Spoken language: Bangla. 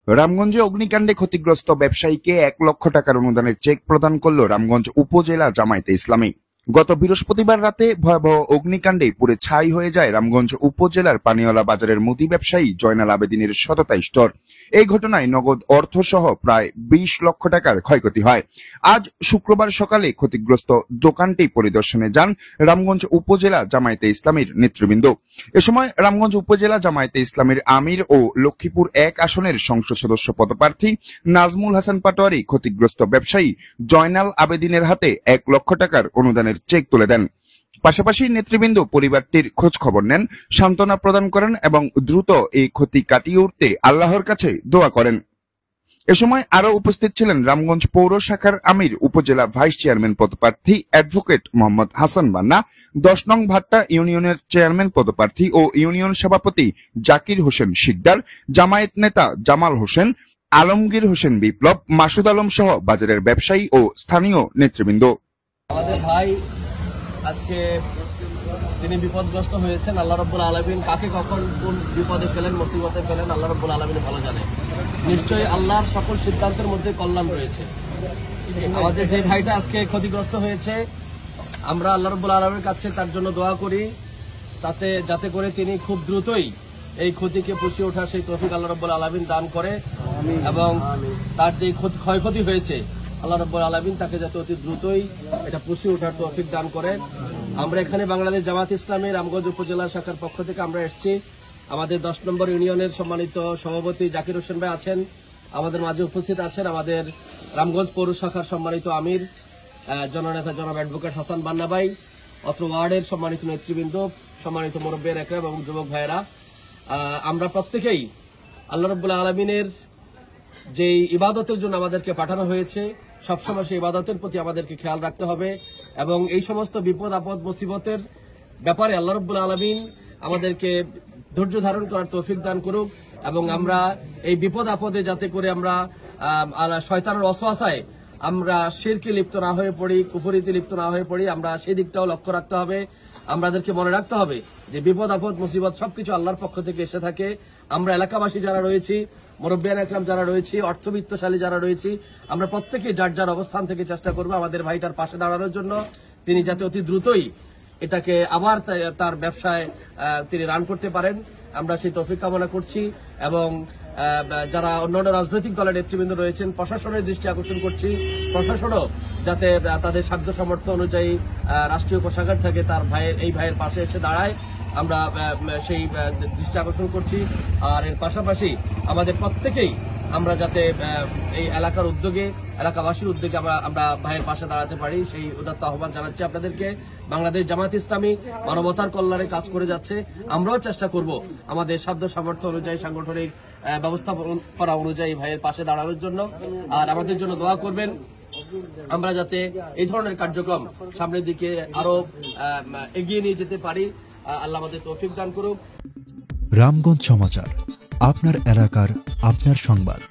রামগঞ্জে অগ্নিকাণ্ডে ক্ষতিগ্রস্ত ব্যবসায়ীকে ১ লক্ষ টাকার অনুদানের চেক প্রদান করল রামগঞ্জ উপজেলা জামায়াতে ইসলামী। গত বৃহস্পতিবার রাতে ভয়াবহ অগ্নিকাণ্ডে পুড়ে ছাই হয়ে যায় রামগঞ্জ উপজেলার পানিওয়ালা বাজারের মুদি ব্যবসায়ী জয়নাল আবেদিনের শততা স্টোর। এই ঘটনায় নগদ অর্থসহ প্রায় ২০ লক্ষ টাকার ক্ষয়ক্ষতি হয়। আজ শুক্রবার সকালে ক্ষতিগ্রস্ত দোকানটি পরিদর্শনে যান রামগঞ্জ উপজেলা জামায়াতে ইসলামীর নেতৃবৃন্দ। এ সময় রামগঞ্জ উপজেলা জামায়াতে ইসলামীর আমির ও লক্ষ্মীপুর ১ আসনের সংসদ সদস্য পদপ্রার্থী নাজমুল হাসান পাটোয়ারি ক্ষতিগ্রস্ত ব্যবসায়ী জয়নাল আবেদিনের হাতে ১ লক্ষ টাকার অনুদানের চেক তুলে দেন। পাশাপাশি নেতৃবৃন্দ পরিবারটির খোঁজ খবর নেন, সান্ত্বনা প্রদান করেন এবং দ্রুত এই ক্ষতি কাটিয়ে উঠতে আল্লাহর কাছে দোয়া করেন। এ সময় আরো উপস্থিত ছিলেন রামগঞ্জ পৌর শাখার আমির, উপজেলা ভাইস চেয়ারম্যান পদপ্রার্থী অ্যাডভোকেট মোহাম্মদ হাসান বান্না, ১০ নং ভাট্টা ইউনিয়নের চেয়ারম্যান পদপ্রার্থী ও ইউনিয়ন সভাপতি জাকির হোসেন শিকদার, জামায়াত নেতা জামাল হোসেন, আলমগীর হোসেন বিপ্লব, মাসুদ আলম সহ বাজারের ব্যবসায়ী ও স্থানীয় নেতৃবৃন্দ। আমাদের ভাই আজকে তিনি বিপদগ্রস্ত হয়েছেন। আল্লাহ রাব্বুল আলামিন কাকে কখন কোন বিপদে ফেলেন, মুসিবতে ফেলেন, আল্লাহ রাব্বুল আলামিন ভালো জানে। নিশ্চয়ই আল্লাহর সকল সিদ্ধান্তের মধ্যে কল্যাণ রয়েছে। আমাদের যে ভাইটা আজকে ক্ষতিগ্রস্ত হয়েছে, আমরা আল্লাহ রাব্বুল আলামিনের কাছে তার জন্য দোয়া করি, যাতে করে তিনি খুব দ্রুতই এই ক্ষতিকে পুষিয়ে ওঠার সেই তৌফিক আল্লাহ রাব্বুল আলামিন দান করে এবং তার যে ক্ষয়ক্ষতি হয়েছে আল্লাহ রাব্বুল আলামিন তাকে যাতে অতি দ্রুতই এটা পুষিয়ে ওঠার তৌফিক দান করেন। আমরা এখানে বাংলাদেশ জামায়াত ইসলামী রামগঞ্জ উপজেলা শাখার পক্ষ থেকে আমরা এসেছি। আমাদের ১০ নম্বর ইউনিয়নের সম্মানিত সভাপতি জাকির হোসেন ভাই আছেন, আমাদের মাঝে উপস্থিত আছেন আমাদের রামগঞ্জ পৌর শাখার সম্মানিত আমির জননেতা জনাব অ্যাডভোকেট হাসান বান্না ভাই, অত্র ওয়ার্ডের সম্মানিত নেতৃবৃন্দ, সম্মানিত মুরব্বিয়ার একরাম এবং যুবক ভাইয়েরা। আমরা প্রত্যেকেই আল্লাহ রাব্বুল আলামিনের যে ইবাদতের জন্য আমাদেরকে পাঠানো হয়েছে, সবসময় সেই ইবাদতের প্রতি আমাদেরকে খেয়াল রাখতে হবে এবং এই সমস্ত বিপদ আপদ মুসিবতের ব্যাপারে আল্লাহ রাব্বুল আলামিন আমাদেরকে ধৈর্য ধারণ করার তৌফিক দান করুক এবং আমরা এই বিপদ আপদে যাতে করে আমরা শয়তানের ওয়াসওয়াসায় আমরা শিরকে লিপ্ত না হয়ে পড়ি, কুফরিতে লিপ্ত না হয়ে পড়ি, আমরা সেই দিকটাও লক্ষ্য রাখতে হবে। আমাদেরকে মনে রাখতে হবে যে বিপদ আপদ মুসিবত সবকিছু আল্লাহর পক্ষ থেকে এসে থাকে। আমরা এলাকাবাসী যারা রয়েছি, মুরব্বিয়ান একরাম যারা রয়েছি, অর্থবিত্তশালী যারা রয়েছি, আমরা প্রত্যেকে যার যার অবস্থান থেকে চেষ্টা করবো আমাদের ভাইটার পাশে দাঁড়ানোর জন্য। তিনি যাতে অতি দ্রুতই এটাকে আবার তার ব্যবসায় তিনি রান করতে পারেন, আমরা সেই তৌফিক কামনা করছি এবং যারা অন্যান্য রাজনৈতিক দলের নেতৃবৃন্দ রয়েছেন, প্রশাসনের দৃষ্টি আকর্ষণ করছি, প্রশাসনও যাতে তাদের সাধ্য সামর্থ্য অনুযায়ী রাষ্ট্রীয় কোষাগার থেকে তার এই ভাইয়ের পাশে এসে দাঁড়ায়, আমরা সেই দৃষ্টি আকর্ষণ করছি। আর এর পাশাপাশি আমাদের প্রত্যেকেই আমরা যাতে এই এলাকার উদ্যোগে, এলাকাবাসীর উদ্যোগে আমরা ভাইয়ের পাশে দাঁড়াতে পারি, সেই উদাত্ত আহ্বান জানাচ্ছি আপনাদেরকে। বাংলাদেশ জামায়াত ইসলামী মানবতার কল্যাণে কাজ করে যাচ্ছে, আমরাও চেষ্টা করব আমাদের সাধ্য সামর্থ্য অনুযায়ী, সাংগঠনিক ব্যবস্থাপনা অনুযায়ী ভাইয়ের পাশে দাঁড়ানোর জন্য। আর আমাদের জন্য দোয়া করবেন, আমরা যাতে এই ধরনের কার্যক্রম সামনের দিকে আরো এগিয়ে নিয়ে যেতে পারি। আল্লাহ আমাদের তৌফিক দান করুক। রামগঞ্জ সমাচার, আপনার এলাকার আপনার সংবাদ।